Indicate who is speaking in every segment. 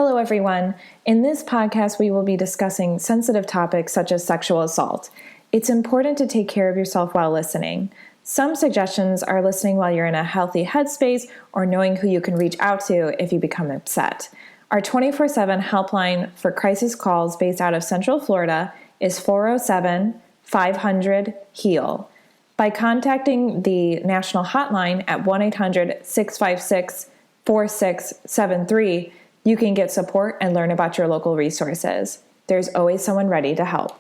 Speaker 1: Hello, everyone. In this podcast, we will be discussing sensitive topics such as sexual assault. It's important to take care of yourself while listening. Some suggestions are listening while you're in a healthy headspace or knowing who you can reach out to if you become upset. Our 24/7 helpline for crisis calls based out of Central Florida is 407-500-HEAL. By contacting the national hotline at 1-800-656-4673, you can get support and learn about your local resources. There's always someone ready to help.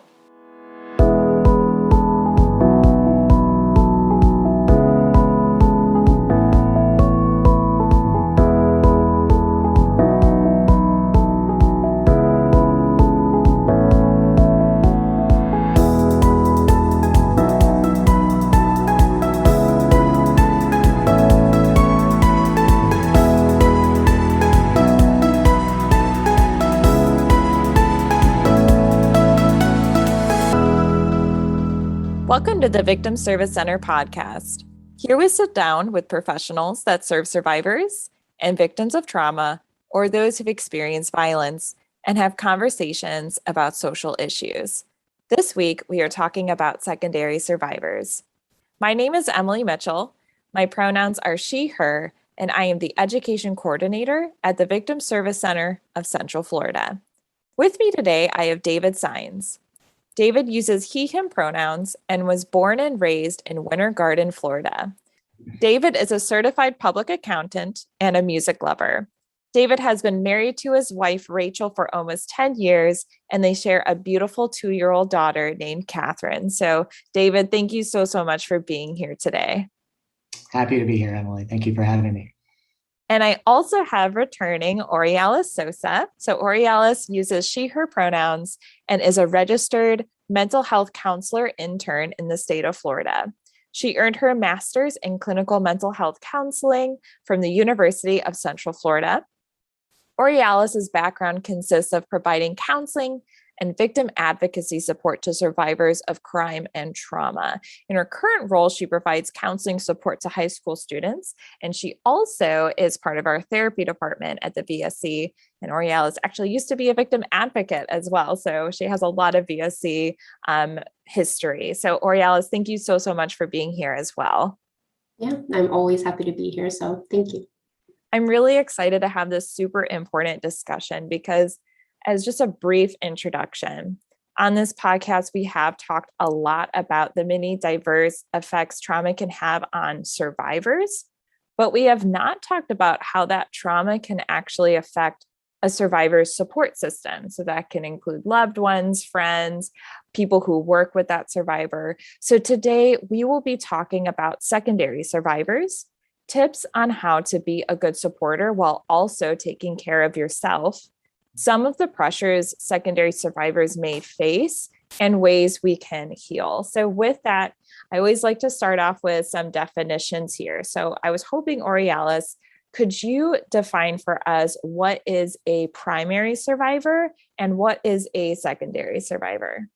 Speaker 1: Welcome to the Victim Service Center podcast. Here we sit down with professionals that serve survivors and victims of trauma or those who've experienced violence and have conversations about social issues. This week, we are talking about secondary survivors. My name is Emilie Mitchell. My pronouns are she, her, and I am the education coordinator at the Victim Service Center of Central Florida. With me today, I have David Sines. David uses he, him pronouns and was born and raised in Winter Garden, Florida. David is a certified public accountant and a music lover. David has been married to his wife, Rachel, for almost 10 years, and they share a beautiful 2-year-old daughter named Katherine. So, David, thank you so much for being here today.
Speaker 2: Happy to be here, Emilie. Thank you for having me.
Speaker 1: And I also have returning Orialis Sosa. So Orialis uses she, her pronouns and is a registered mental health counselor intern in the state of Florida. She earned her master's in clinical mental health counseling from the University of Central Florida. Orialis's background consists of providing counseling and victim advocacy support to survivors of crime and trauma. In her current role, she provides counseling support to high school students, and she also is part of our therapy department at the VSC. And Orialis actually used to be a victim advocate as well, so she has a lot of VSC history. So Orialis, thank you so much for being here as well.
Speaker 3: Yeah, I'm always happy to be here, so thank you.
Speaker 1: I'm really excited to have this super important discussion because, as just a brief introduction, on this podcast, we have talked a lot about the many diverse effects trauma can have on survivors, but we have not talked about how that trauma can actually affect a survivor's support system. So that can include loved ones, friends, people who work with that survivor. So today we will be talking about secondary survivors, tips on how to be a good supporter while also taking care of yourself, some of the pressures secondary survivors may face, and ways we can heal. So with that, I always like to start off with some definitions here. So I was hoping, Orialis, could you define for us what is a primary survivor and what is a secondary survivor?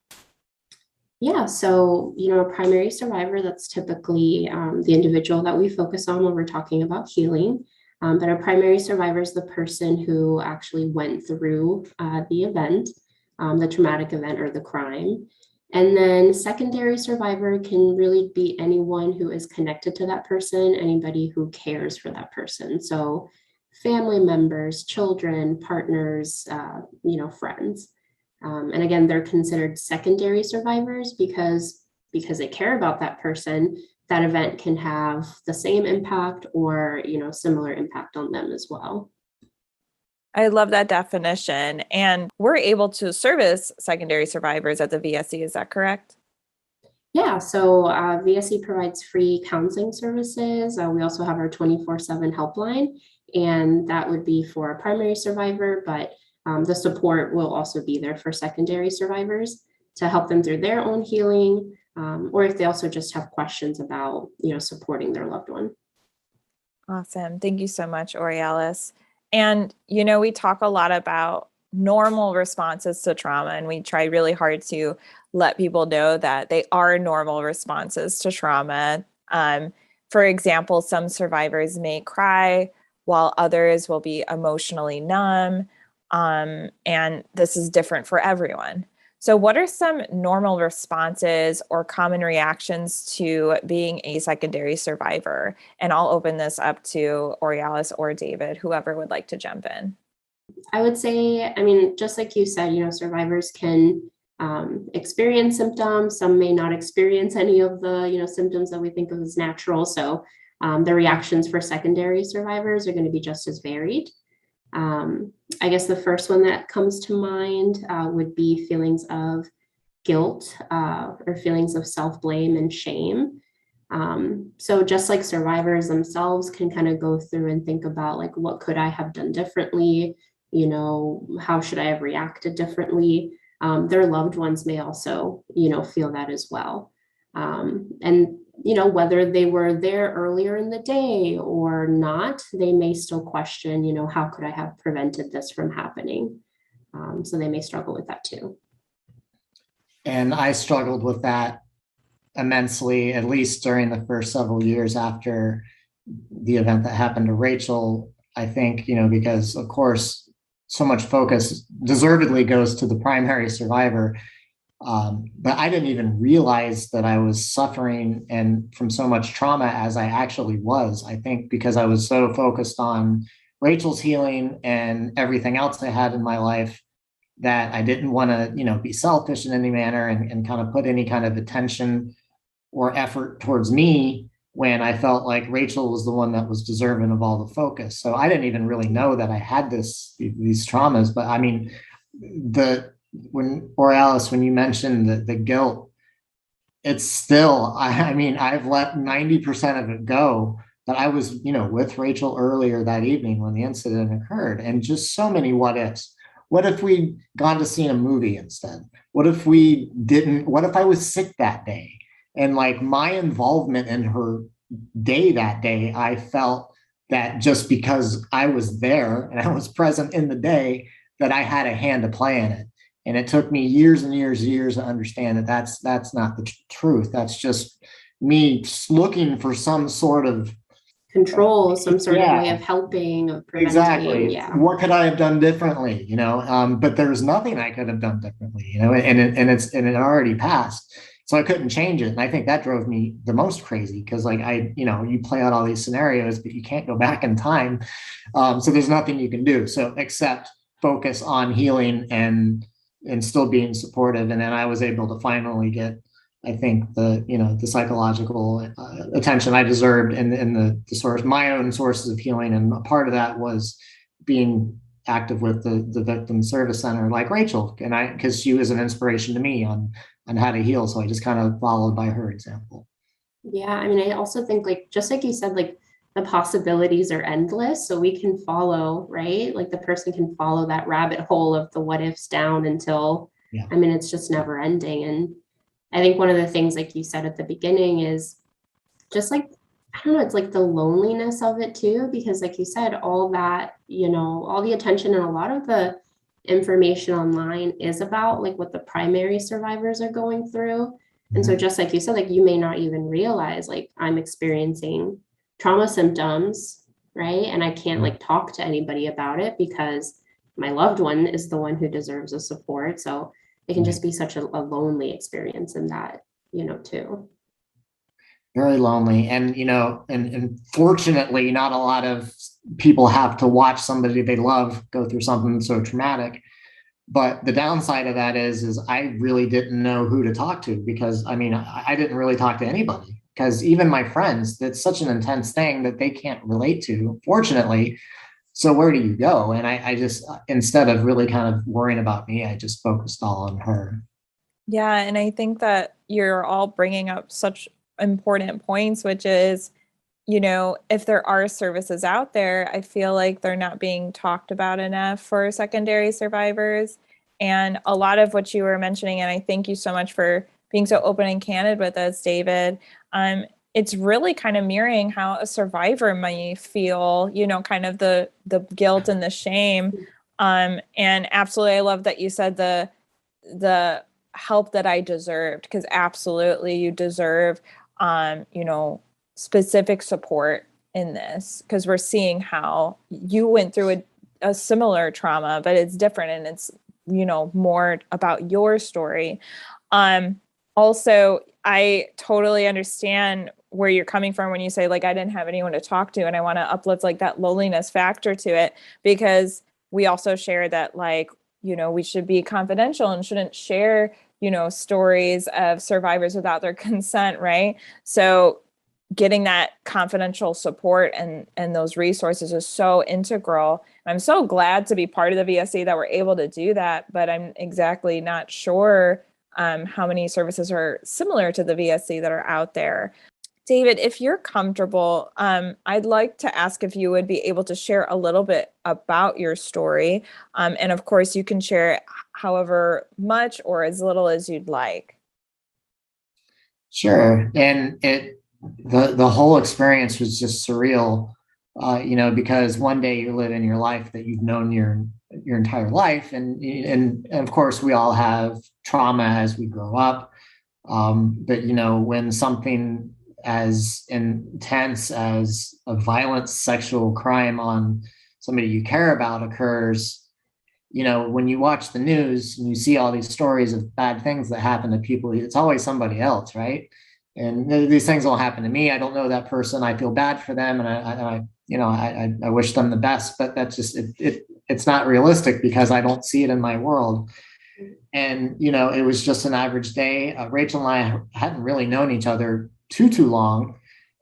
Speaker 3: Yeah, so, a primary survivor, that's typically the individual that we focus on when we're talking about healing. But a primary survivor is the person who actually went through the event, the traumatic event or the crime. And then secondary survivor can really be anyone who is connected to that person, anybody who cares for that person. So family members, children, partners, friends. And again, they're considered secondary survivors because they care about that person. That event can have the same impact or, similar impact on them as well.
Speaker 1: I love that definition. And we're able to service secondary survivors at the VSC. Is that correct?
Speaker 3: Yeah, so VSC provides free counseling services. We also have our 24/7 helpline, and that would be for a primary survivor, but the support will also be there for secondary survivors to help them through their own healing, or if they also just have questions about, supporting their loved one.
Speaker 1: Awesome. Thank you so much, Orialis. And, we talk a lot about normal responses to trauma, and we try really hard to let people know that they are normal responses to trauma. For example, some survivors may cry while others will be emotionally numb. And this is different for everyone. So what are some normal responses or common reactions to being a secondary survivor? And I'll open this up to Orialis or David, whoever would like to jump in.
Speaker 3: I would say, I mean, just like you said, survivors can experience symptoms. Some may not experience any of the, symptoms that we think of as natural. So the reactions for secondary survivors are going to be just as varied. I guess the first one that comes to mind would be feelings of guilt or feelings of self-blame and shame. So just like survivors themselves can kind of go through and think about like, what could I have done differently? How should I have reacted differently? Their loved ones may also, feel that as well. And whether they were there earlier in the day or not, they may still question, how could I have prevented this from happening? So they may struggle with that too.
Speaker 2: And I struggled with that immensely, at least during the first several years after the event that happened to Rachel. I think, because of course, so much focus deservedly goes to the primary survivor. But I didn't even realize that I was suffering and from so much trauma as I actually was. I think because I was so focused on Rachel's healing and everything else I had in my life that I didn't want to, be selfish in any manner and kind of put any kind of attention or effort towards me when I felt like Rachel was the one that was deserving of all the focus. So I didn't even really know that I had these traumas. But I mean, when you mentioned the guilt, it's still, I mean, I've let 90% of it go. But I was, with Rachel earlier that evening when the incident occurred, and just so many what ifs. What if we'd gone to see a movie instead? What if we didn't? What if I was sick that day? And like my involvement in her day that day, I felt that just because I was there and I was present in the day, that I had a hand to play in it. And it took me years and years and years to understand that that's not the truth. That's just me looking for some sort of
Speaker 3: control, some sort of way of helping, of preventing.
Speaker 2: Exactly.
Speaker 3: Yeah.
Speaker 2: What could I have done differently? But there's nothing I could have done differently, and it already passed. So I couldn't change it. And I think that drove me the most crazy because you play out all these scenarios, but you can't go back in time. So there's nothing you can do. So except focus on healing and still being supportive. And then I was able to finally get, I think, the psychological attention I deserved and the source, my own sources of healing. And a part of that was being active with the victim service center like Rachel. And because she was an inspiration to me on how to heal. So I just kind of followed by her example.
Speaker 3: Yeah. I mean, I also think just like you said, the possibilities are endless. So we can follow, right? Like the person can follow that rabbit hole of the what ifs down until, I mean, it's just never ending. And I think one of the things, like you said at the beginning, is just I don't know, it's the loneliness of it too, because like you said, all that, all the attention and a lot of the information online is about what the primary survivors are going through. Mm-hmm. And so just like you said, you may not even realize I'm experiencing trauma symptoms, right? And I can't talk to anybody about it because my loved one is the one who deserves the support. So it can just be such a lonely experience in that, too.
Speaker 2: Very lonely. And, and fortunately, not a lot of people have to watch somebody they love go through something so traumatic. But the downside of that is I really didn't know who to talk to because, I mean, I didn't really talk to anybody because even my friends, that's such an intense thing that they can't relate to, fortunately. So where do you go? And I just, instead of really kind of worrying about me, I just focused all on her.
Speaker 1: Yeah. And I think that you're all bringing up such important points, which is, if there are services out there, I feel like they're not being talked about enough for secondary survivors. And a lot of what you were mentioning, and I thank you so much for being so open and candid with us, David, it's really kind of mirroring how a survivor might feel, kind of the guilt and the shame. And absolutely, I love that you said the help that I deserved, because absolutely you deserve, specific support in this, because we're seeing how you went through a similar trauma, but it's different, and it's, more about your story. Also, I totally understand where you're coming from when you say, like, I didn't have anyone to talk to, and I want to uplift like that loneliness factor to it, because we also share that, like, we should be confidential and shouldn't share, stories of survivors without their consent, right? So getting that confidential support and those resources is so integral. I'm so glad to be part of the VSC that we're able to do that, but I'm exactly not sure how many services are similar to the VSC that are out there. David, if you're comfortable, I'd like to ask if you would be able to share a little bit about your story. And of course, you can share however much or as little as you'd like.
Speaker 2: Sure. And the whole experience was just surreal, because one day you live in your life that you've known your entire life. And of course, we all have trauma as we grow up. But, when something as intense as a violent sexual crime on somebody you care about occurs, when you watch the news and you see all these stories of bad things that happen to people, it's always somebody else, right? And these things don't happen to me. I don't know that person. I feel bad for them, and I wish them the best. But that's just it's not realistic because I don't see it in my world. And it was just an average day. Rachel and I hadn't really known each other too long,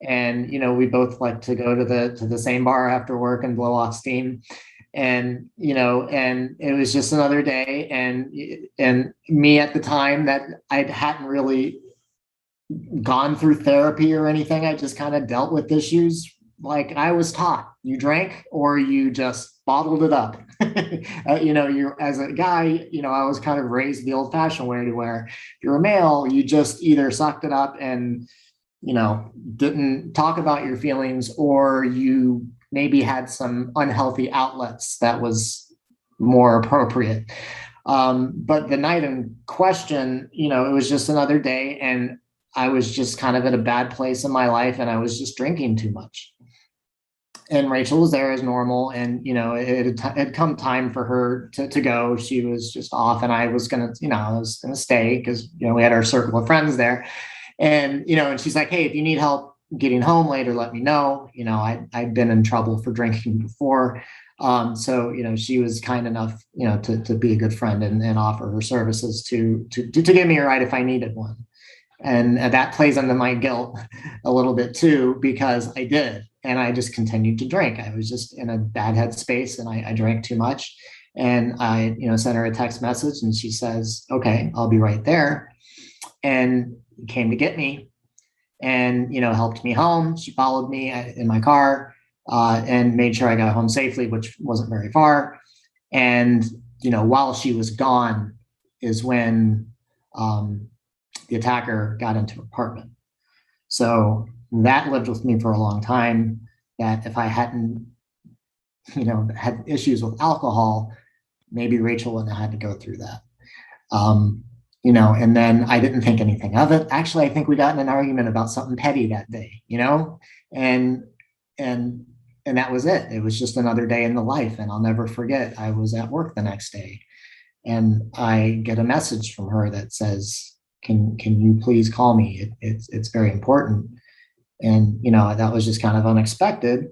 Speaker 2: and we both like to go to the same bar after work and blow off steam. And and it was just another day, and me at the time that I hadn't really gone through therapy or anything. I just kind of dealt with issues like I was taught. You drank or you just bottled it up. You're as a guy, I was kind of raised the old fashioned way to where if you're a male, you just either sucked it up and, didn't talk about your feelings, or you maybe had some unhealthy outlets that was more appropriate. But the night in question, it was just another day, and I was just kind of in a bad place in my life, and I was just drinking too much. And Rachel was there as normal, and it had come time for her to go. She was just off, and I was gonna stay because we had our circle of friends there, and and she's like, hey, if you need help getting home later, let me know. I'd been in trouble for drinking before, so she was kind enough to be a good friend and offer her services to give me a ride if I needed one. And that plays into my guilt a little bit too, because I did. And I just continued to drink. I was just in a bad headspace, and I drank too much. And I, sent her a text message, and she says, okay, I'll be right there. And came to get me and, helped me home. She followed me in my car and made sure I got home safely, which wasn't very far. And, while she was gone is when the attacker got into her apartment. So that lived with me for a long time, that if I hadn't, had issues with alcohol, maybe Rachel wouldn't have had to go through that. And then I didn't think anything of it. Actually, I think we got in an argument about something petty that day, and that was it. It was just another day in the life. And I'll never forget, I was at work the next day, and I get a message from her that says, can you please call me? It's very important. And, that was just kind of unexpected.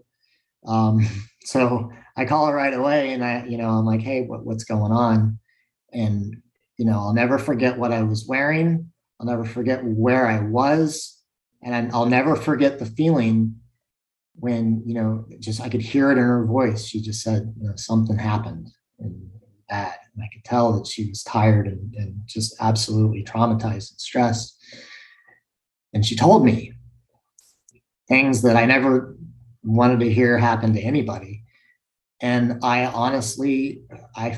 Speaker 2: So I call her right away, and I'm like, hey, what's going on? And, I'll never forget what I was wearing. I'll never forget where I was. And I'll never forget the feeling when, just I could hear it in her voice. She just said, something happened and bad. And I could tell that she was tired and just absolutely traumatized and stressed. And she told me things that I never wanted to hear happen to anybody. And I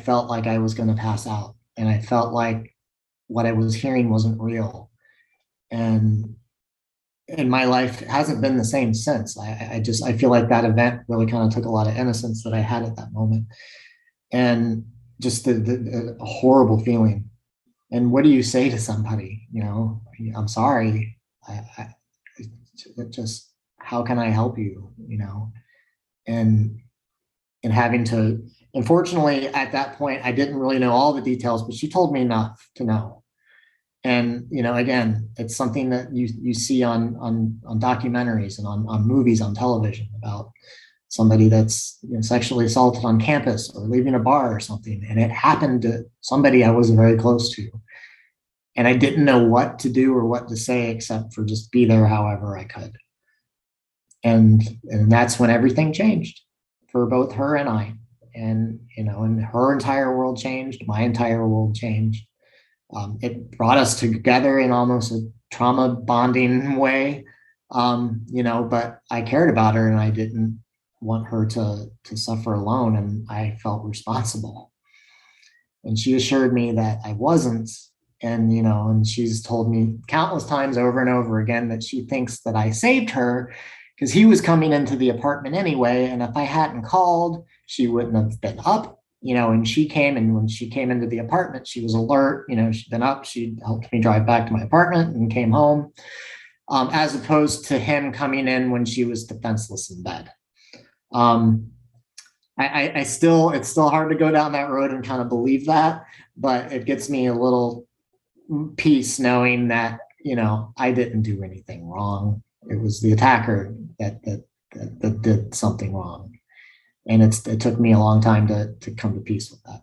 Speaker 2: felt like I was going to pass out. And I felt like what I was hearing wasn't real. And my life hasn't been the same since. I feel like that event really kind of took a lot of innocence that I had at that moment. And just the horrible feeling. And what do you say to somebody? I'm sorry. How can I help you? And having to Unfortunately, at that point, I didn't really know all the details, but she told me enough to know. And, again, it's something that you see on documentaries and on movies on television about somebody that's sexually assaulted on campus or leaving a bar or something. And it happened to somebody I wasn't very close to. And I didn't know what to do or what to say except for just be there however I could. And that's when everything changed for both her and I. And, and her entire world changed, my entire world changed. It brought us together in almost a trauma bonding way, but I cared about her and I didn't want her to suffer alone, and I felt responsible. And she assured me that I wasn't. And, and she's told me countless times over and over again that she thinks that I saved her because he was coming into the apartment anyway. And if I hadn't called, she wouldn't have been up, and she came, and when she came into the apartment, she was alert, she'd been up, she helped me drive back to my apartment and came home, as opposed to him coming in when she was defenseless in bed. I still, it's still hard to go down that road and kind of believe that, but it gets me a little peace knowing that, I didn't do anything wrong. It was the attacker that did something wrong. And it took me a long time to come to peace with that.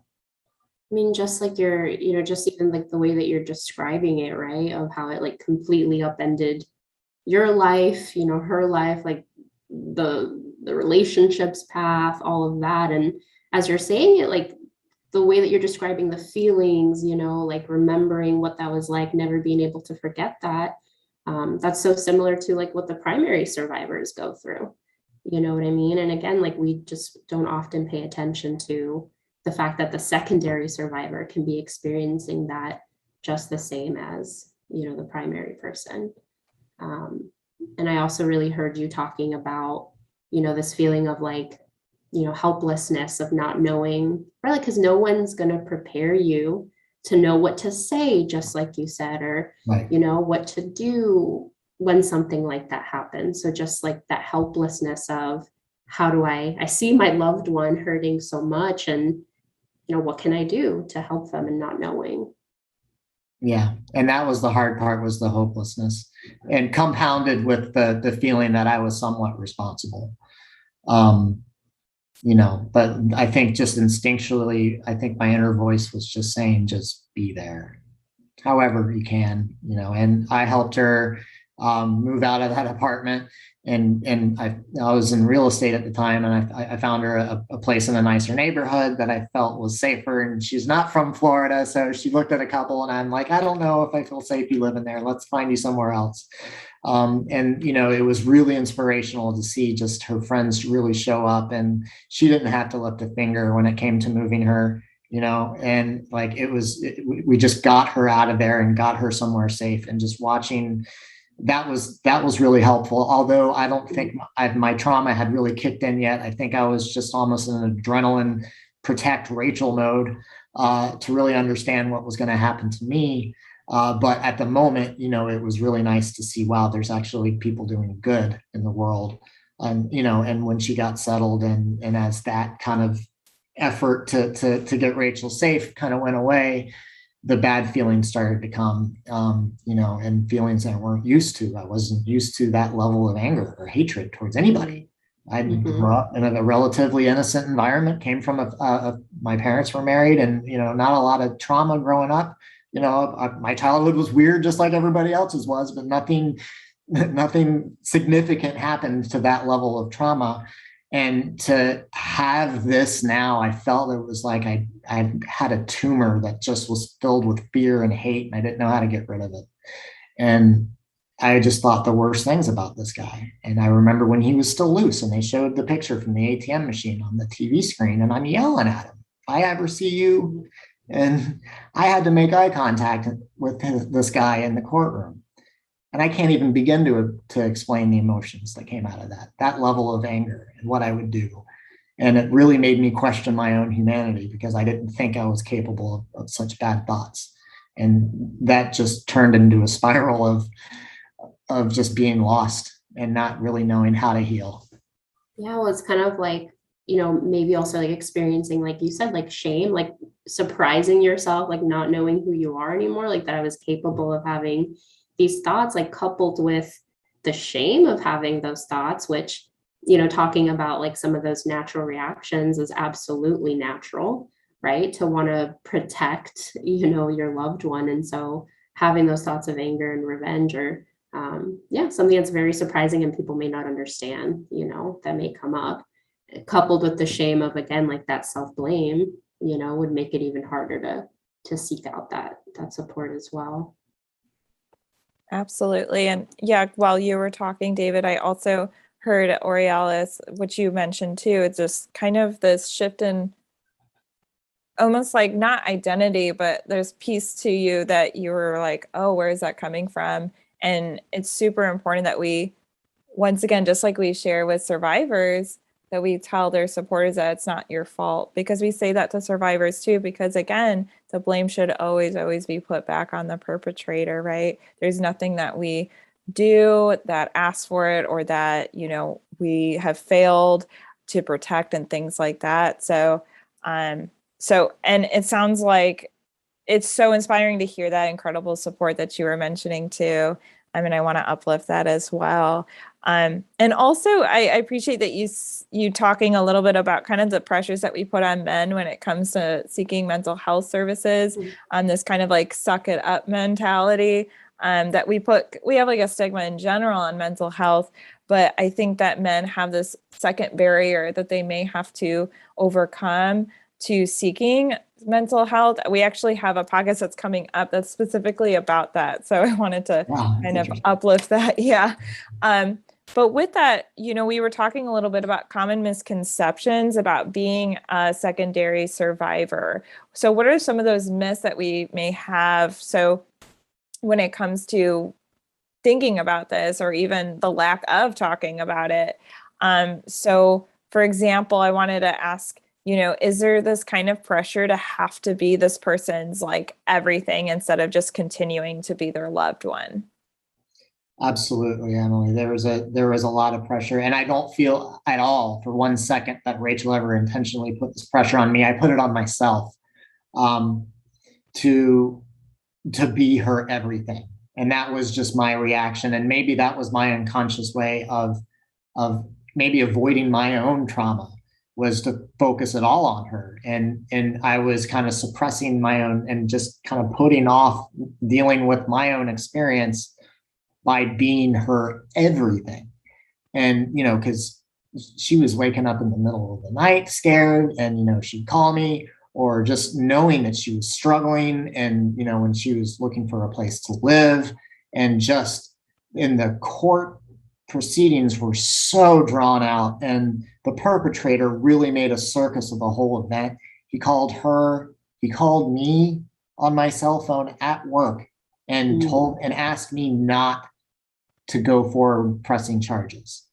Speaker 3: I mean, just like just even like the way that you're describing it, right? Of how it like completely upended your life, her life, like the relationships path, all of that. And as you're saying it, like the way that you're describing the feelings, like remembering what that was like, never being able to forget that. That's so similar to like what the primary survivors go through. You know what I mean? And again, like we just don't often pay attention to the fact that the secondary survivor can be experiencing that just the same as, the primary person. And I also really heard you talking about, this feeling of like, helplessness of not knowing, really, because no one's going to prepare you to know what to say, just like you said, or,
Speaker 2: Right.
Speaker 3: What to do when something like that happens. So just like that helplessness of how do I see my loved one hurting so much, and, what can I do to help them, and not knowing.
Speaker 2: Yeah. And that was the hard part, was the hopelessness, and compounded with the feeling that I was somewhat responsible. But I think just instinctually, I think my inner voice was just saying, just be there however you can, and I helped her move out of that apartment. And I was in real estate at the time, and I found her a place in a nicer neighborhood that I felt was safer. And she's not from Florida, so she looked at a couple, and I'm like, I don't know if I feel safe you living there. Let's find you somewhere else. And it was really inspirational to see just her friends really show up, and she didn't have to lift a finger when it came to moving her. And like we just got her out of there and got her somewhere safe, and just watching that was really helpful. Although I don't think my trauma had really kicked in yet. I think I was just almost in an adrenaline protect Rachel mode to really understand what was going to happen to me. But at the moment, it was really nice to see, wow, there's actually people doing good in the world. And, and when she got settled, and as that kind of effort to get Rachel safe kind of went away, the bad feelings started to come, and feelings that I weren't used to. I wasn't used to that level of anger or hatred towards anybody. I grew up in a relatively innocent environment, came from my parents were married, and, not a lot of trauma growing up. My childhood was weird, just like everybody else's was, but nothing significant happened to that level of trauma. And to have this now, I felt it was like I had a tumor that just was filled with fear and hate, and I didn't know how to get rid of it. And I just thought the worst things about this guy. And I remember when he was still loose, and they showed the picture from the ATM machine on the TV screen, and I'm yelling at him, if I ever see you. And I had to make eye contact with this guy in the courtroom. And I can't even begin to explain the emotions that came out of that level of anger and what I would do. And it really made me question my own humanity, because I didn't think I was capable of such bad thoughts. And that just turned into a spiral of just being lost and not really knowing how to heal.
Speaker 3: Yeah, well, it's kind of like, maybe also like experiencing, like you said, like shame, like surprising yourself, like not knowing who you are anymore, like that I was capable of having these thoughts, like coupled with the shame of having those thoughts, which, talking about like some of those natural reactions is absolutely natural, right? To want to protect, your loved one. And so having those thoughts of anger and revenge or something that's very surprising and people may not understand, that may come up, coupled with the shame of, again, like that self-blame, would make it even harder to seek out that support as well.
Speaker 1: Absolutely. And yeah, while you were talking, David, I also heard Orialis, which you mentioned too. It's just kind of this shift in almost like not identity, but there's piece to you that you were like, oh, where is that coming from? And it's super important that we, once again, just like we share with survivors, that we tell their supporters that it's not your fault, because we say that to survivors too, because again, the blame should always be put back on the perpetrator, right? There's nothing that we do that asks for it or that, we have failed to protect and things like that. So, and it sounds like it's so inspiring to hear that incredible support that you were mentioning too. I mean, I want to uplift that as well. And also, I appreciate that you talking a little bit about kind of the pressures that we put on men when it comes to seeking mental health services, this kind of like suck it up mentality that we have like a stigma in general on mental health. But I think that men have this second barrier that they may have to overcome to seeking mental health. We actually have a podcast that's coming up that's specifically about that. So I wanted to kind of uplift that. Yeah. But with that, we were talking a little bit about common misconceptions about being a secondary survivor. So what are some of those myths that we may have? So when it comes to thinking about this, or even the lack of talking about it. So for example, I wanted to ask, is there this kind of pressure to have to be this person's like everything instead of just continuing to be their loved one?
Speaker 2: Absolutely, Emilie. There was a lot of pressure, and I don't feel at all for 1 second that Rachel ever intentionally put this pressure on me. I put it on myself to be her everything, and that was just my reaction. And maybe that was my unconscious way of maybe avoiding my own trauma, was to focus it all on her. And I was kind of suppressing my own and just kind of putting off dealing with my own experience by being her everything. And, because she was waking up in the middle of the night scared, and, she'd call me, or just knowing that she was struggling, and, when she was looking for a place to live, and just in the court proceedings were so drawn out, and the perpetrator really made a circus of the whole event. He called me on my cell phone at work and asked me not to go forward pressing charges.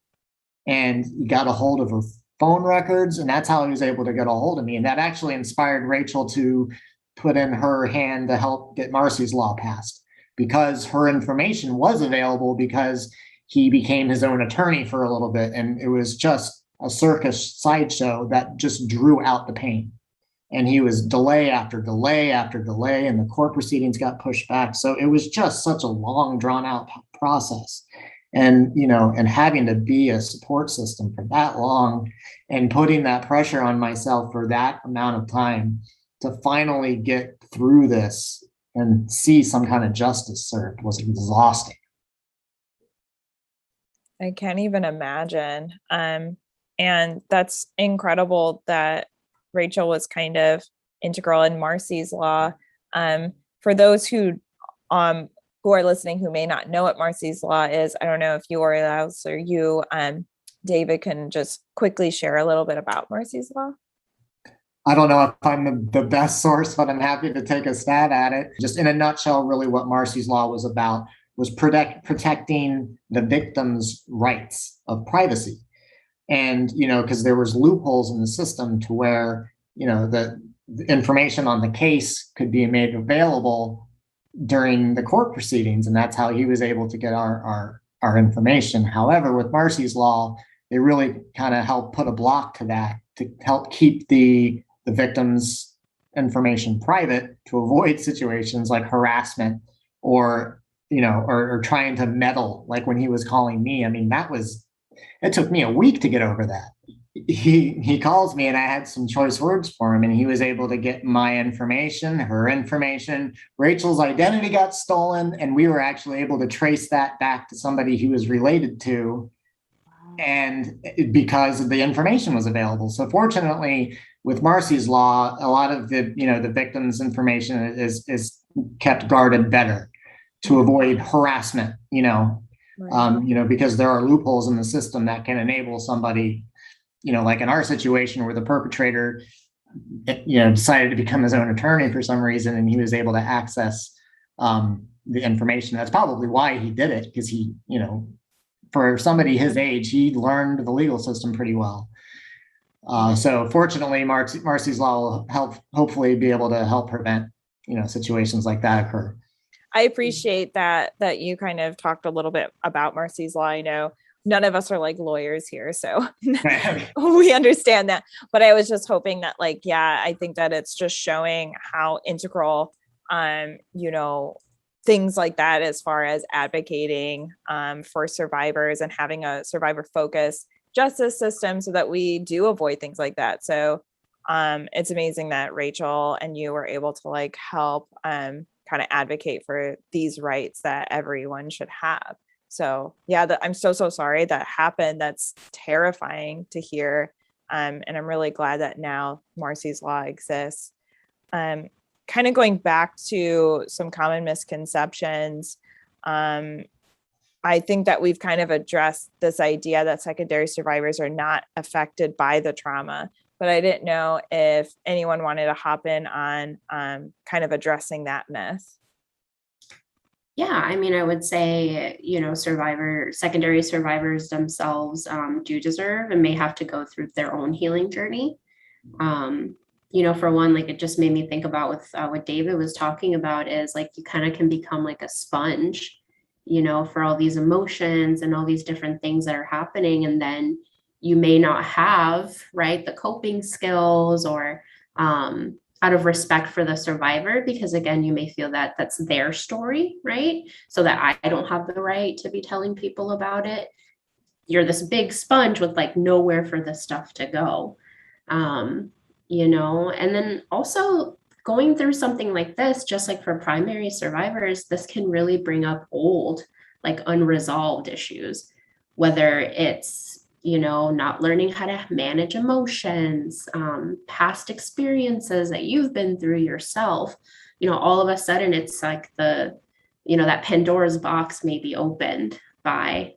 Speaker 2: And he got a hold of her phone records, and that's how he was able to get a hold of me. And that actually inspired Rachel to put in her hand to help get Marcy's Law passed, because her information was available, because he became his own attorney for a little bit. And it was just a circus sideshow that just drew out the pain. And he was delay after delay after delay, and the court proceedings got pushed back. So it was just such a long, drawn out process. And, and having to be a support system for that long, and putting that pressure on myself for that amount of time to finally get through this and see some kind of justice served was exhausting.
Speaker 1: I can't even imagine. And that's incredible that Rachel was kind of integral in Marcy's Law. For those who are listening who may not know what Marcy's Law is, I don't know if you or else or you, David, can just quickly share a little bit about Marcy's Law.
Speaker 2: I don't know if I'm the best source, but I'm happy to take a stab at it. Just in a nutshell, really what Marcy's Law was about was protecting the victim's rights of privacy. And, because there was loopholes in the system to where, the information on the case could be made available during the court proceedings. And that's how he was able to get our information. However, with Marcy's Law, they really kind of help put a block to that, to help keep the victim's information private, to avoid situations like harassment or, or trying to meddle, like when he was calling me. I mean, it took me a week to get over that. He calls me and I had some choice words for him, and he was able to get my information, her information. Rachel's identity got stolen, and we were actually able to trace that back to somebody he was related to, and because the information was available. So fortunately, with Marcy's Law, a lot of the victim's information is kept guarded better to avoid harassment, right. Because there are loopholes in the system that can enable somebody, like in our situation where the perpetrator, decided to become his own attorney for some reason, and he was able to access the information. That's probably why he did it, because he, for somebody his age, he learned the legal system pretty well. So fortunately, Marcy's Law will hopefully be able to help prevent, situations like that occur.
Speaker 1: I appreciate that you kind of talked a little bit about Marcy's Law. I know none of us are like lawyers here, so we understand that. But I was just hoping that, I think that it's just showing how integral, things like that, as far as advocating for survivors and having a survivor focused justice system so that we do avoid things like that. So it's amazing that Rachel and you were able to help kind of advocate for these rights that everyone should have. So yeah, I'm so sorry that happened. That's terrifying to hear. And I'm really glad that now Marcy's Law exists. Kind of going back to some common misconceptions. I think that we've kind of addressed this idea that secondary survivors are not affected by the trauma, but I didn't know if anyone wanted to hop in on kind of addressing that myth.
Speaker 3: Yeah, I mean, I would say, secondary survivors themselves do deserve and may have to go through their own healing journey. For one, it just made me think about with what David was talking about is you kind of can become like a sponge, for all these emotions and all these different things that are happening. And then you may not have, right, the coping skills or out of respect for the survivor, because again, you may feel that that's their story, right? So that I don't have the right to be telling people about it. You're this big sponge with nowhere for this stuff to go. And then also going through something like this, just like for primary survivors, this can really bring up old, unresolved issues, whether it's, not learning how to manage emotions, past experiences that you've been through yourself, all of a sudden it's that Pandora's box may be opened by,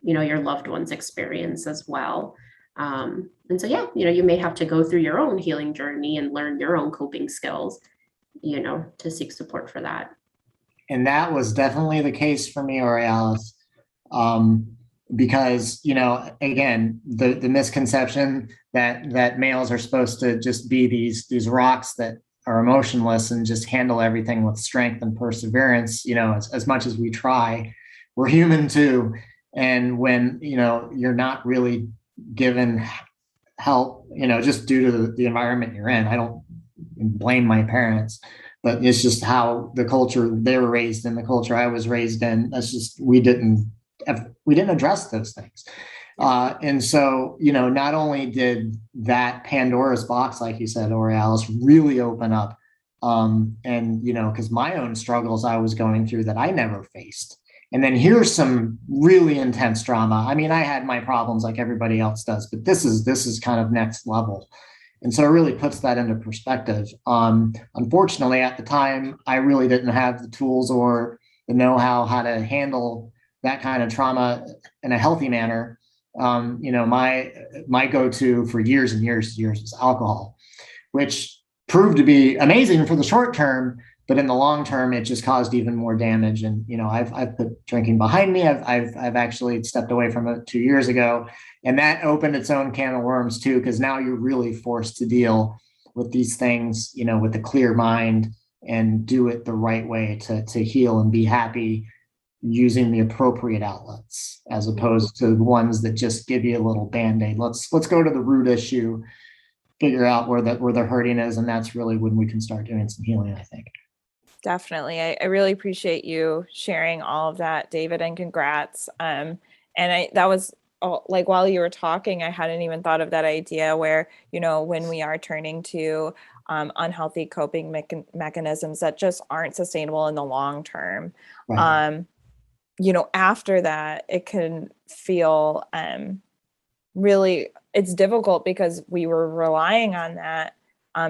Speaker 3: your loved one's experience as well. And so, you may have to go through your own healing journey and learn your own coping skills, to seek support for that.
Speaker 2: And that was definitely the case for me, Orialis. Because, again, the misconception that males are supposed to just be these rocks that are emotionless and just handle everything with strength and perseverance, as much as we try, we're human too. And when, you're not really given help, just due to the environment you're in, I don't blame my parents, but it's just how the culture they were raised in, the culture I was raised in. That's just, we didn't address those things. And so, not only did that Pandora's box, like you said, Orialis, really open up, and, because my own struggles I was going through that I never faced. And then here's some really intense drama. I mean, I had my problems like everybody else does, but this is kind of next level. And so it really puts that into perspective. Unfortunately, at the time, I really didn't have the tools or the know-how how to handle that kind of trauma in a healthy manner. My go-to for years and years was alcohol, which proved to be amazing for the short term, but in the long term, it just caused even more damage. And I've put drinking behind me. I've actually stepped away from it 2 years ago, and that opened its own can of worms too, because now you're really forced to deal with these things, with a clear mind and do it the right way to heal and be happy. using the appropriate outlets as opposed to the ones that just give you a little band-aid. Let's go to the root issue, figure out where the hurting is, and that's really when we can start doing some healing, I think.
Speaker 1: Definitely. I really appreciate you sharing all of that, David, and congrats. That was like, while you were talking, I hadn't even thought of that idea where, when we are turning to unhealthy coping mechanisms that just aren't sustainable in the long term.
Speaker 2: Right.
Speaker 1: After that, it can feel really, it's difficult because we were relying on that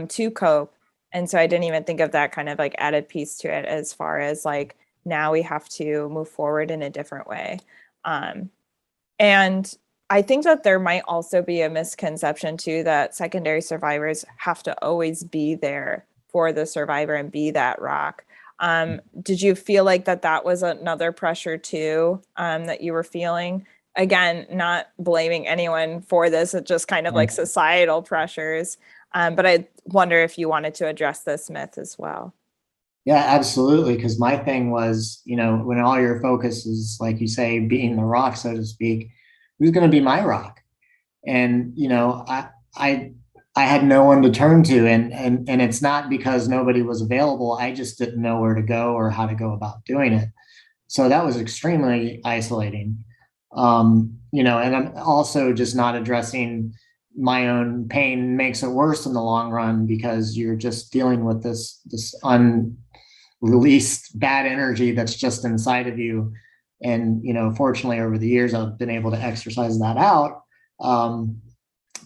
Speaker 1: to cope. And so I didn't even think of that kind of like added piece to it, as far as like, now we have to move forward in a different way. And I think that there might also be a misconception too, that secondary survivors have to always be there for the survivor and be that rock. Did you feel like that was another pressure too, that you were feeling? Again, not blaming anyone for this, it's just kind of like societal pressures. But I wonder if you wanted to address this myth as well.
Speaker 2: Yeah, absolutely. Because my thing was, when all your focus is, like you say, being the rock, so to speak, who's going to be my rock? And, I had no one to turn to, and it's not because nobody was available. I just didn't know where to go or how to go about doing it. So that was extremely isolating. And I'm also just not addressing my own pain makes it worse in the long run, because you're just dealing with this unreleased bad energy that's just inside of you. And, fortunately over the years, I've been able to exercise that out.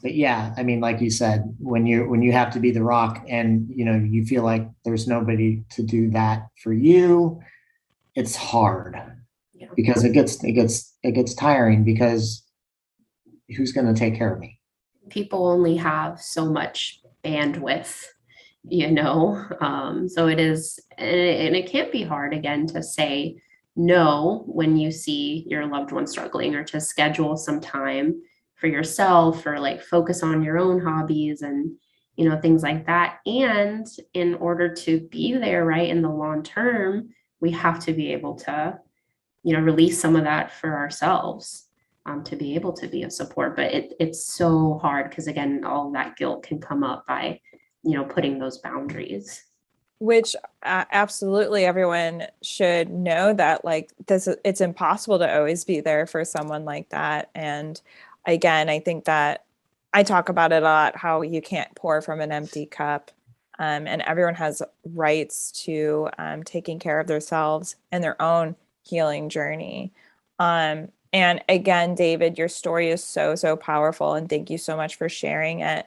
Speaker 2: But yeah, I mean, like you said, when you have to be the rock and, you feel like there's nobody to do that for you, it's hard. Yeah. Because it gets tiring, because who's going to take care of me?
Speaker 3: People only have so much bandwidth, so it is, and it can't be hard, again, to say no when you see your loved one struggling, or to schedule some time for yourself, or like focus on your own hobbies and, things like that. And in order to be there, right, in the long term, we have to be able to, release some of that for ourselves, to be able to be a support. But it's so hard, because again, all of that guilt can come up by, putting those boundaries.
Speaker 1: Which absolutely everyone should know that, like, it's impossible to always be there for someone like that. And again, I think that I talk about it a lot, how you can't pour from an empty cup, and everyone has rights to taking care of themselves and their own healing journey. And again, David, your story is so, so powerful, and thank you so much for sharing it.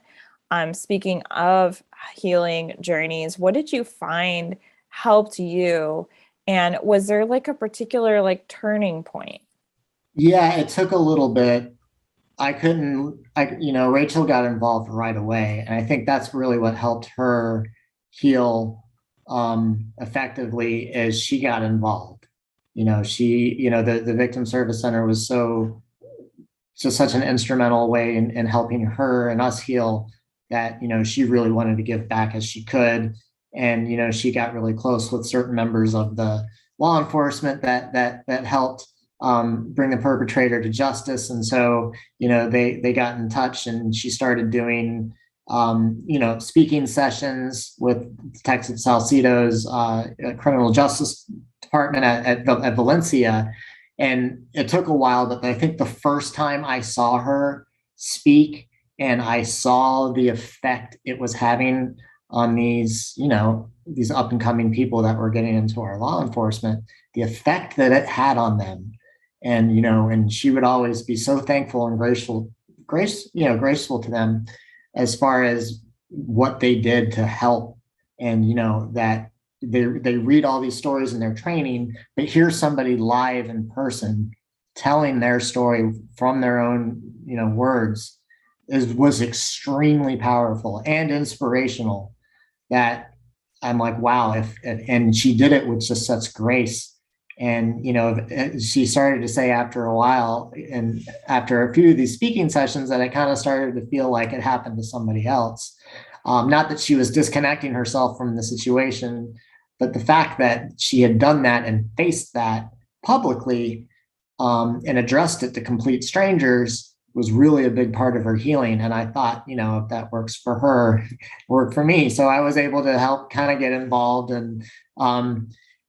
Speaker 1: Speaking of healing journeys, what did you find helped you? And was there like a particular like turning point?
Speaker 2: Yeah, it took a little bit. Rachel got involved right away. And I think that's really what helped her heal effectively, is she got involved. The Victim Service Center was such an instrumental way in helping her and us heal, that, she really wanted to give back as she could. And, she got really close with certain members of the law enforcement that helped bring the perpetrator to justice. And so, they got in touch, and she started doing, speaking sessions with Detective Salcido's criminal justice department at Valencia. And it took a while, but I think the first time I saw her speak, and I saw the effect it was having on these up and coming people that were getting into our law enforcement, the effect that it had on them. And, and she would always be so thankful and graceful to them, as far as what they did to help. And, that they read all these stories in their training, but hear somebody live in person telling their story from their own, words, was extremely powerful and inspirational, that I'm like, wow, and she did it with just such grace. And, she started to say after a while, and after a few of these speaking sessions, that I kind of started to feel like it happened to somebody else. Not that she was disconnecting herself from the situation, but the fact that she had done that and faced that, publicly and addressed it to complete strangers was really a big part of her healing. And I thought, if that works for her, work for me. So I was able to help kind of get involved and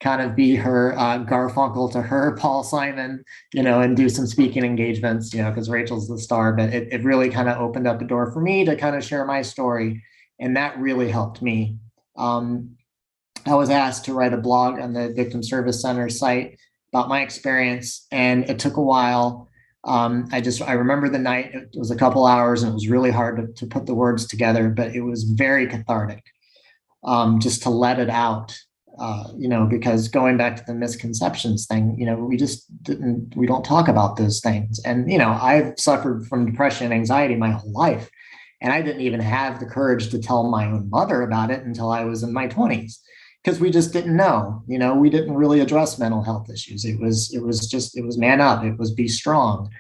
Speaker 2: kind of be her Garfunkel to her Paul Simon, and do some speaking engagements, because Rachel's the star, but it really kind of opened up the door for me to kind of share my story. And that really helped me. I was asked to write a blog on the Victim Service Center site about my experience, and it took a while. I remember the night. It was a couple hours, and it was really hard to put the words together, but it was very cathartic, just to let it out. Because going back to the misconceptions thing, we don't talk about those things. And, I've suffered from depression and anxiety my whole life, and I didn't even have the courage to tell my own mother about it until I was in my 20s. Because we just didn't know, we didn't really address mental health issues. It was man up, it was be strong,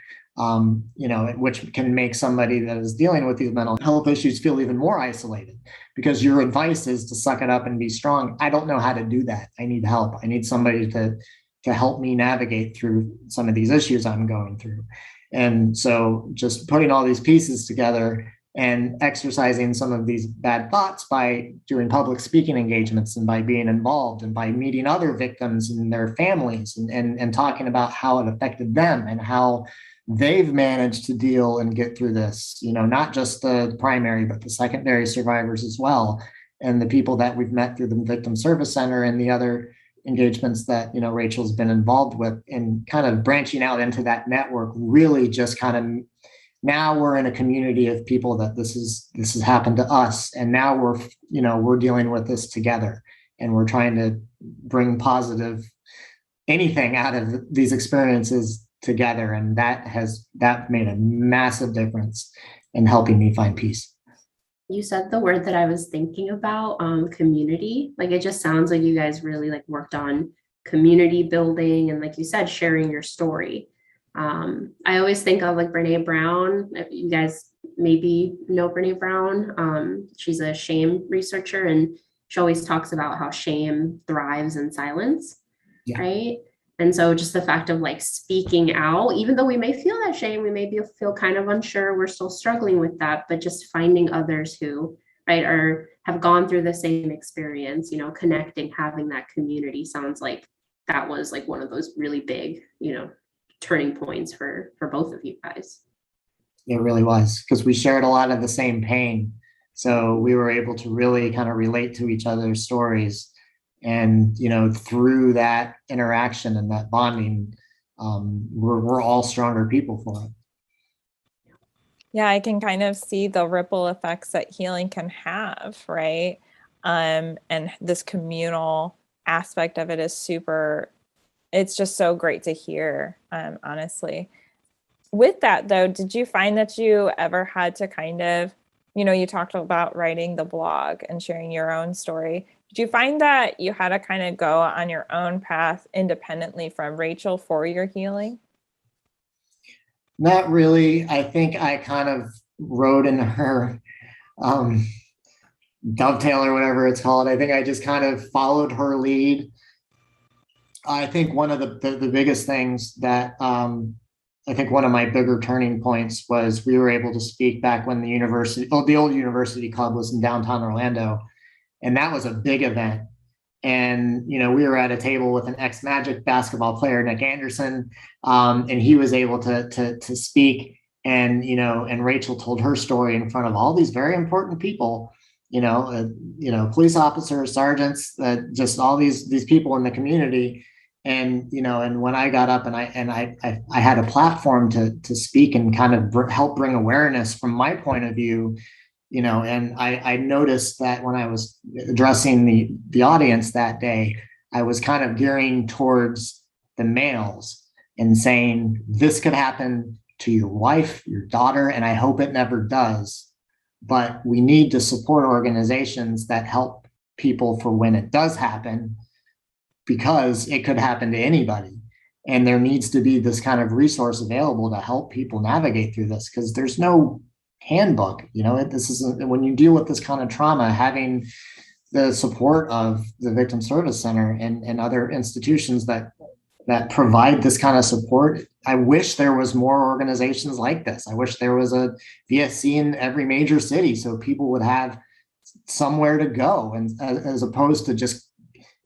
Speaker 2: which can make somebody that is dealing with these mental health issues feel even more isolated, because your advice is to suck it up and be strong. I don't know how to do that. I need help. I need somebody to help me navigate through some of these issues I'm going through. And so just putting all these pieces together and exercising some of these bad thoughts by doing public speaking engagements and by being involved and by meeting other victims and their families and talking about how it affected them and how they've managed to deal and get through this, not just the primary, but the secondary survivors as well. And the people that we've met through the Victim Service Center and the other engagements that, Rachel's been involved with, and kind of branching out into that network, really just kind of, now we're in a community of people that this has happened to us. And now we're dealing with this together, and we're trying to bring positive anything out of these experiences together. And that made a massive difference in helping me find peace.
Speaker 3: You said the word that I was thinking about, community. Like, it just sounds like you guys really worked on community building and, like you said, sharing your story. I always think of Brene Brown. If you guys maybe know Brene Brown, she's a shame researcher, and she always talks about how shame thrives in silence, right? And so just the fact of speaking out, even though we may feel that shame, we may feel kind of unsure, we're still struggling with that, but just finding others who, right, have gone through the same experience, connecting, having that community sounds like that was one of those really big, turning points for both of you guys.
Speaker 2: It really was, because we shared a lot of the same pain. So we were able to really kind of relate to each other's stories. And, through that interaction and that bonding, we're all stronger people for it.
Speaker 1: Yeah, I can kind of see the ripple effects that healing can have, right? And this communal aspect of it is it's just so great to hear, honestly. With that, though, did you find that you ever had to kind of, you talked about writing the blog and sharing your own story. Did you find that you had to kind of go on your own path independently from Rachel for your healing?
Speaker 2: Not really. I think I kind of rode in her dovetail or whatever it's called. I think I just kind of followed her lead. I think one of the biggest things that I think one of my bigger turning points was we were able to speak back when the old University Club was in downtown Orlando. And that was a big event. And, we were at a table with an ex-Magic basketball player, Nick Anderson, and he was able to speak. And, and Rachel told her story in front of all these very important people, police officers, sergeants, just all these people in the community. And, and when I got up and I had a platform to speak and kind of help bring awareness from my point of view, and I noticed that when I was addressing the audience that day, I was kind of gearing towards the males and saying, this could happen to your wife, your daughter, and I hope it never does. But we need to support organizations that help people for when it does happen, because it could happen to anybody. And there needs to be this kind of resource available to help people navigate through this, because there's no handbook. This isn't, when you deal with this kind of trauma, having the support of the Victim Service Center and other institutions that that provide this kind of support. I wish there was more organizations like this. I wish there was a VSC in every major city so people would have somewhere to go, and as opposed to just,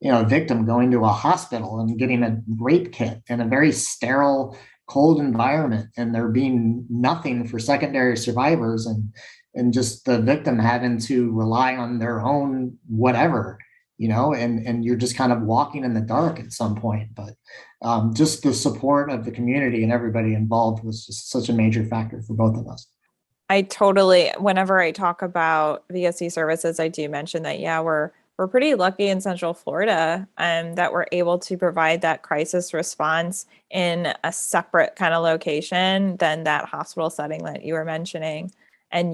Speaker 2: a victim going to a hospital and getting a rape kit in a very sterile, cold environment, and there being nothing for secondary survivors, and just the victim having to rely on their own whatever, and you're just kind of walking in the dark at some point. But just the support of the community and everybody involved was just such a major factor for both of us.
Speaker 1: Whenever I talk about VSC services, I do mention that, we're pretty lucky in Central Florida that we're able to provide that crisis response in a separate kind of location than that hospital setting that you were mentioning. And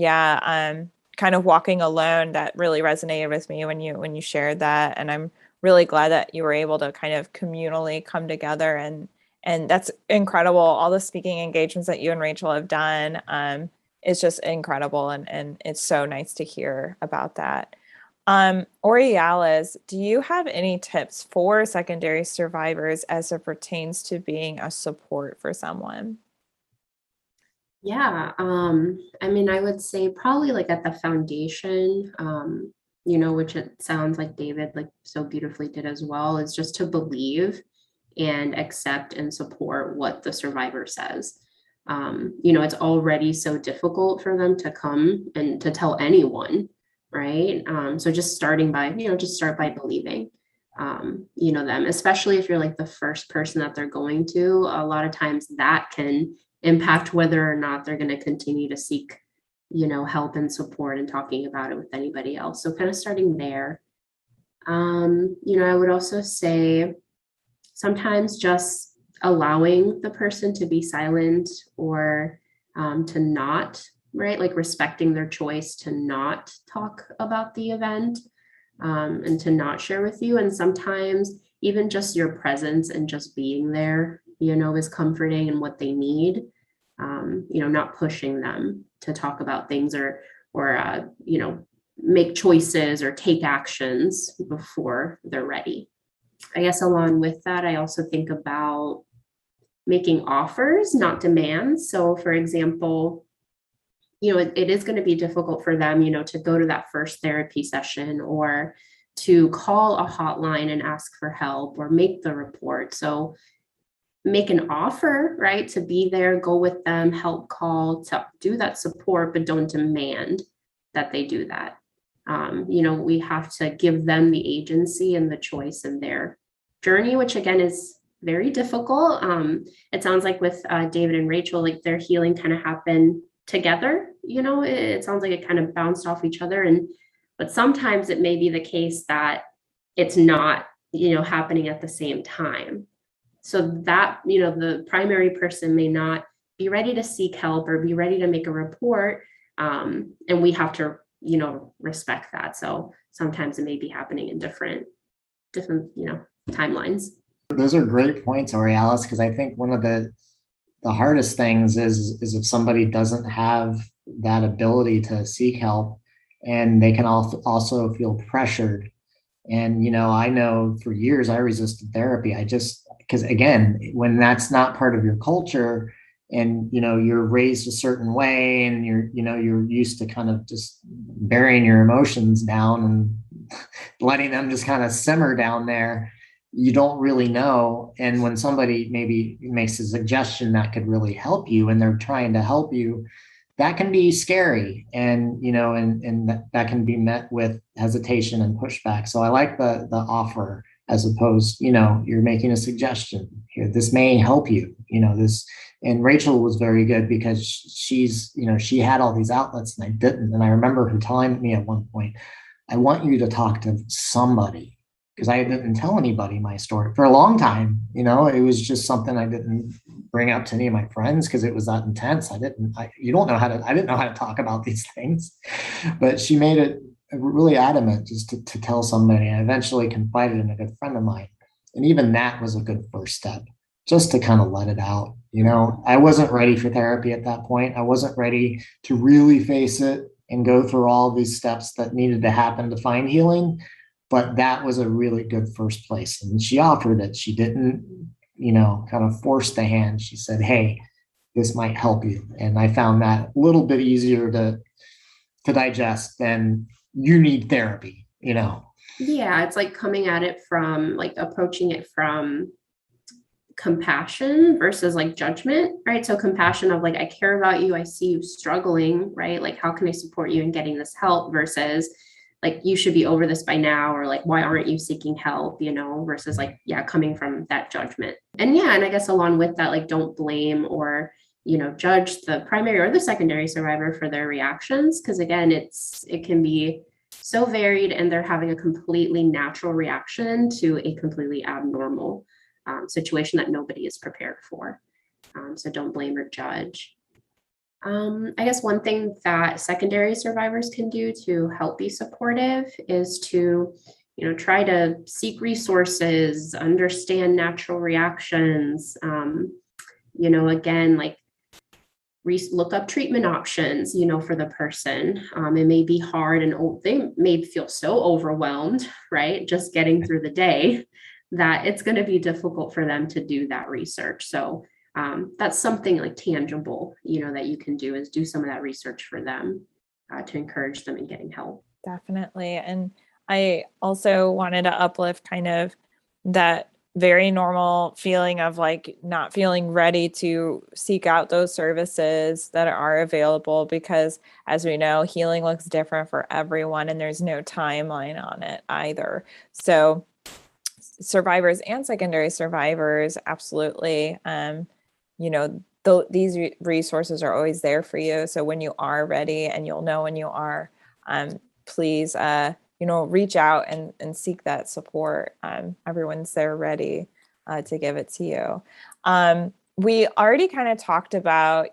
Speaker 1: kind of walking alone, that really resonated with me when you shared that. And I'm really glad that you were able to kind of communally come together, and that's incredible. All the speaking engagements that you and Rachel have done, it's just incredible. And it's so nice to hear about that. Orialis, do you have any tips for secondary survivors as it pertains to being a support for someone?
Speaker 3: Yeah, I would say probably like at the foundation, which it sounds like David like so beautifully did as well, is just to believe and accept and support what the survivor says. It's already so difficult for them to come and to tell anyone, right? So just start by believing, them, especially if you're like the first person that they're going to. A lot of times that can impact whether or not they're going to continue to seek, help and support and talking about it with anybody else. So kind of starting there. I would also say sometimes just allowing the person to be silent or to not, right? Like respecting their choice to not talk about the event and to not share with you. And sometimes even just your presence and just being there, is comforting and what they need. Not pushing them to talk about things or make choices or take actions before they're ready. I guess along with that, I also think about making offers, not demands. So for example, it is going to be difficult for them, to go to that first therapy session or to call a hotline and ask for help or make the report. So make an offer, right? To be there, go with them, help call, to do that support, but don't demand that they do that. We have to give them the agency and the choice in their journey, which again is very difficult. It sounds like with David and Rachel, like their healing kind of happened together. It sounds like it kind of bounced off each other. But sometimes it may be the case that it's not, happening at the same time. So that, the primary person may not be ready to seek help or be ready to make a report. And we have to, respect that. So sometimes it may be happening in different, timelines.
Speaker 2: Those are great points, Orialis, because I think one of the hardest things is if somebody doesn't have that ability to seek help, and they can also feel pressured. And, I know for years I resisted therapy. Because again, when that's not part of your culture and, you're raised a certain way and you're used to kind of just burying your emotions down and letting them just kind of simmer down there, you don't really know. And when somebody maybe makes a suggestion that could really help you and they're trying to help you, that can be scary. And, that can be met with hesitation and pushback. So I like the offer as opposed, you're making a suggestion here. This may help you, this. And Rachel was very good because she had all these outlets and I didn't. And I remember her telling me at one point, I want you to talk to somebody, because I didn't tell anybody my story for a long time. It was just something I didn't bring up to any of my friends because it was that intense. I didn't know how to talk about these things, but she made it really adamant just to tell somebody. I eventually confided in a good friend of mine. And even that was a good first step, just to kind of let it out. I wasn't ready for therapy at that point. I wasn't ready to really face it and go through all these steps that needed to happen to find healing. But that was a really good first place. And she offered it. She didn't kind of forced the hand. She said, "Hey, this might help you." And I found that a little bit easier to digest than "you need therapy."
Speaker 3: Yeah, it's like coming at it from like approaching it from compassion versus like judgment, right? So compassion of like, I care about you, I see you struggling, right? Like, how can I support you in getting this help versus like, you should be over this by now, or like, why aren't you seeking help, versus like, yeah, coming from that judgment. And yeah, and I guess along with that, like, don't blame or judge the primary or the secondary survivor for their reactions, because again, it can be so varied and they're having a completely natural reaction to a completely abnormal situation that nobody is prepared for. So don't blame or judge. I guess one thing that secondary survivors can do to help be supportive is to, try to seek resources, understand natural reactions. Again, like look up treatment options, for the person. It may be hard and they may feel so overwhelmed, right? Just getting through the day that it's going to be difficult for them to do that research. So that's something like tangible, that you can do, is do some of that research for them to encourage them in getting help.
Speaker 1: Definitely. And I also wanted to uplift kind of that very normal feeling of like not feeling ready to seek out those services that are available, because as we know, healing looks different for everyone and there's no timeline on it either. So survivors and secondary survivors, absolutely, these resources are always there for you. So when you are ready, and you'll know when you are, please, reach out and seek that support. Everyone's there ready to give it to you. We already kind of talked about,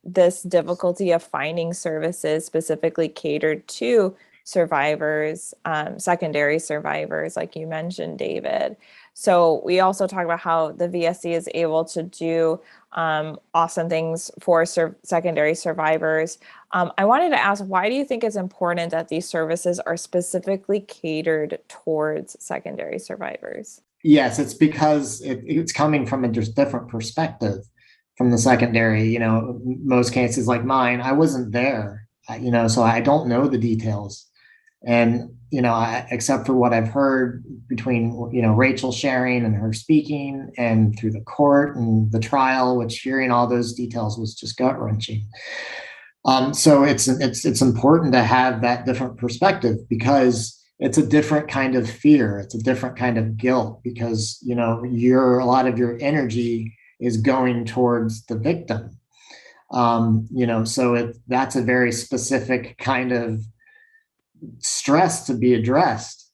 Speaker 1: this difficulty of finding services specifically catered to survivors, secondary survivors, like you mentioned, David. So we also talk about how the VSC is able to do awesome things for secondary survivors. I wanted to ask, why do you think it's important that these services are specifically catered towards secondary survivors?
Speaker 2: Yes, it's because it's coming from a just different perspective from the secondary. Most cases like mine, I wasn't there, so I don't know the details. And, except for what I've heard between, Rachel sharing and her speaking and through the court and the trial, which hearing all those details was just gut wrenching. So it's important to have that different perspective, because it's a different kind of fear. It's a different kind of guilt, because, a lot of your energy is going towards the victim. So that's a very specific kind of stress to be addressed,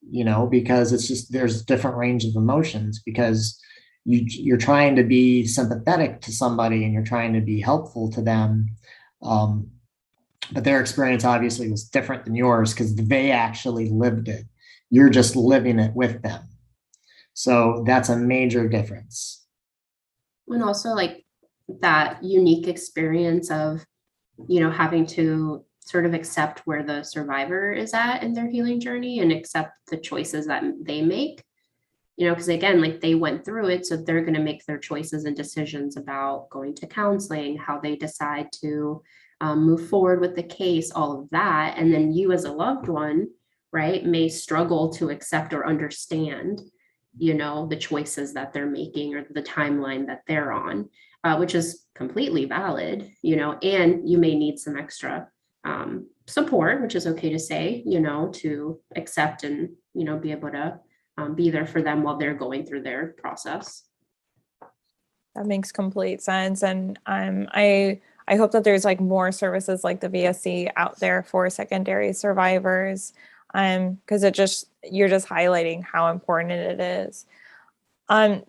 Speaker 2: because it's just, there's different range of emotions, because you're trying to be sympathetic to somebody and you're trying to be helpful to them. But their experience obviously was different than yours, because they actually lived it. You're just living it with them. So that's a major difference.
Speaker 3: And also like that unique experience of, having to sort of accept where the survivor is at in their healing journey and accept the choices that they make, because again, like they went through it, so they're going to make their choices and decisions about going to counseling, how they decide to move forward with the case, all of that. And then you as a loved one, right, may struggle to accept or understand, the choices that they're making or the timeline that they're on, which is completely valid, and you may need some extra support, which is okay to say, to accept and, be able to be there for them while they're going through their process.
Speaker 1: That makes complete sense. And I hope that there's like more services like the VSC out there for secondary survivors, because you're just highlighting how important it is.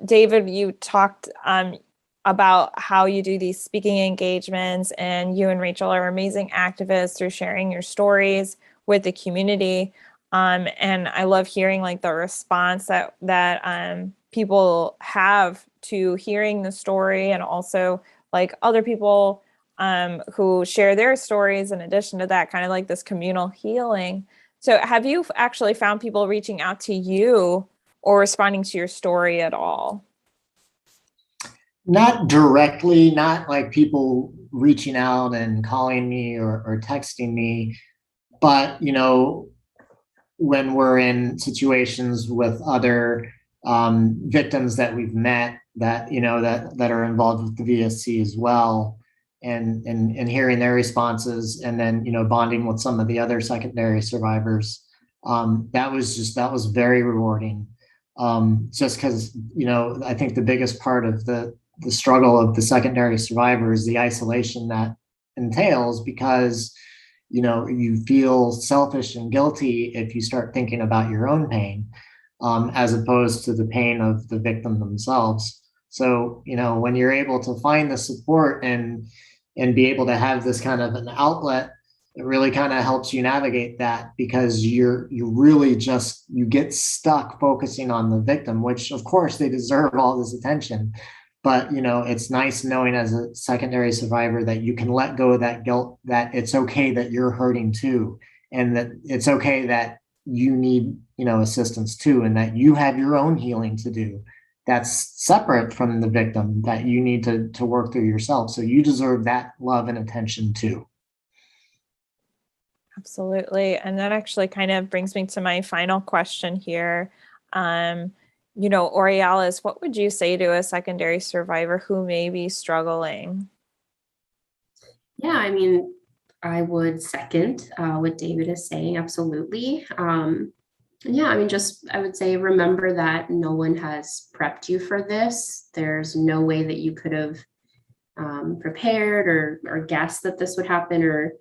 Speaker 1: David, you talked about how you do these speaking engagements, and you and Rachel are amazing activists through sharing your stories with the community. And I love hearing like the response that people have to hearing the story, and also like other people who share their stories in addition to that, kind of like this communal healing. So have you actually found people reaching out to you or responding to your story at all?
Speaker 2: Not directly, not like people reaching out and calling me or texting me, but when we're in situations with other victims that we've met that that are involved with the VSC as well, and hearing their responses, and then bonding with some of the other secondary survivors, that was very rewarding. Just because I think the biggest part of the struggle of the secondary survivor is the isolation that entails, because you feel selfish and guilty if you start thinking about your own pain, as opposed to the pain of the victim themselves. So, when you're able to find the support and be able to have this kind of an outlet, it really kind of helps you navigate that, because you really just, you get stuck focusing on the victim, which of course they deserve all this attention. But it's nice knowing as a secondary survivor that you can let go of that guilt, that it's okay that you're hurting too, and that it's okay that you need assistance too, and that you have your own healing to do that's separate from the victim, that you need to work through yourself. So you deserve that love and attention too.
Speaker 1: Absolutely. And that actually kind of brings me to my final question here. Orialis, what would you say to a secondary survivor who may be struggling?
Speaker 3: Yeah, I mean, I would second what David is saying. Absolutely. Yeah, I mean, I would say, remember that no one has prepped you for this. There's no way that you could have prepared or guessed that this would happen, or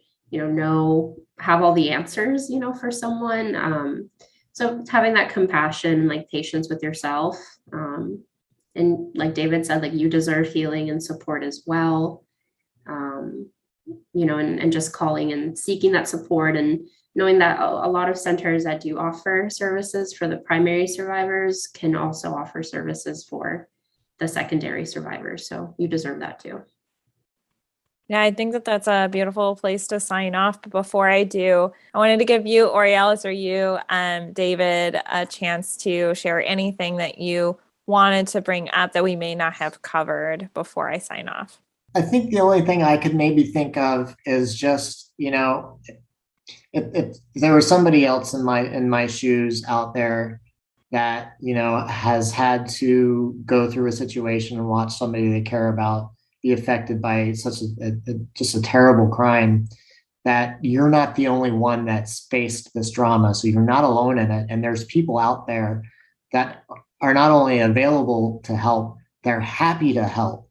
Speaker 3: have all the answers for someone. So having that compassion, like patience with yourself, and like David said, like, you deserve healing and support as well. And just calling and seeking that support, and knowing that a lot of centers that do offer services for the primary survivors can also offer services for the secondary survivors. So you deserve that too.
Speaker 1: Yeah, I think that that's a beautiful place to sign off. But before I do, I wanted to give you, Orialis, or you, David, a chance to share anything that you wanted to bring up that we may not have covered before I sign off.
Speaker 2: I think the only thing I could maybe think of is just, if there was somebody else in my shoes out there that, has had to go through a situation and watch somebody they care about be affected by such just a terrible crime, that you're not the only one that's faced this drama. So you're not alone in it. And there's people out there that are not only available to help, they're happy to help.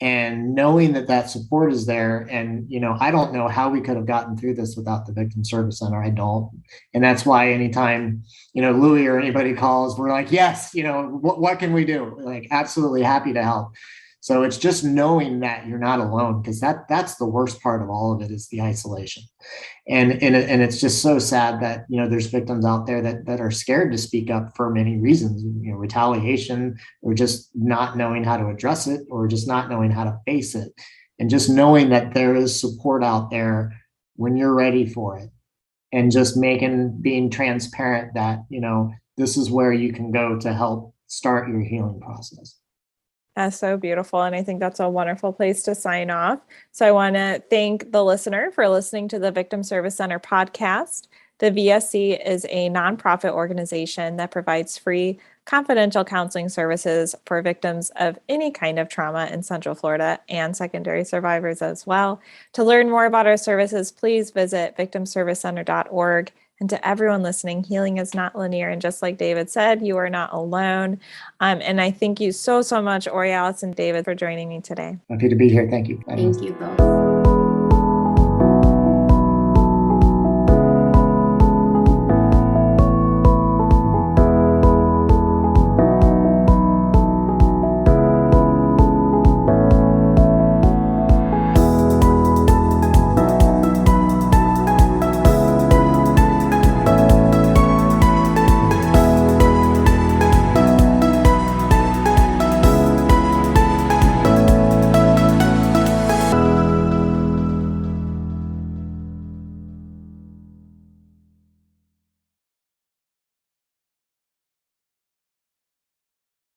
Speaker 2: And knowing that support is there, and I don't know how we could have gotten through this without the Victim Service Center. I don't. And that's why anytime Louis or anybody calls, we're like, yes, what can we do? Like, absolutely happy to help. So it's just knowing that you're not alone, because that's the worst part of all of it, is the isolation. And it's just so sad that there's victims out there that are scared to speak up for many reasons, retaliation, or just not knowing how to address it, or just not knowing how to face it. And just knowing that there is support out there when you're ready for it, and just being transparent that this is where you can go to help start your healing process.
Speaker 1: That's so beautiful. And I think that's a wonderful place to sign off. So I want to thank the listener for listening to the Victim Service Center podcast. The VSC is a nonprofit organization that provides free, confidential counseling services for victims of any kind of trauma in Central Florida, and secondary survivors as well. To learn more about our services, please visit victimservicecenter.org. And to everyone listening, healing is not linear. And just like David said, you are not alone. And I thank you so much, Orialis and David, for joining me today.
Speaker 2: Happy to be here. Thank you.
Speaker 3: Thank you both.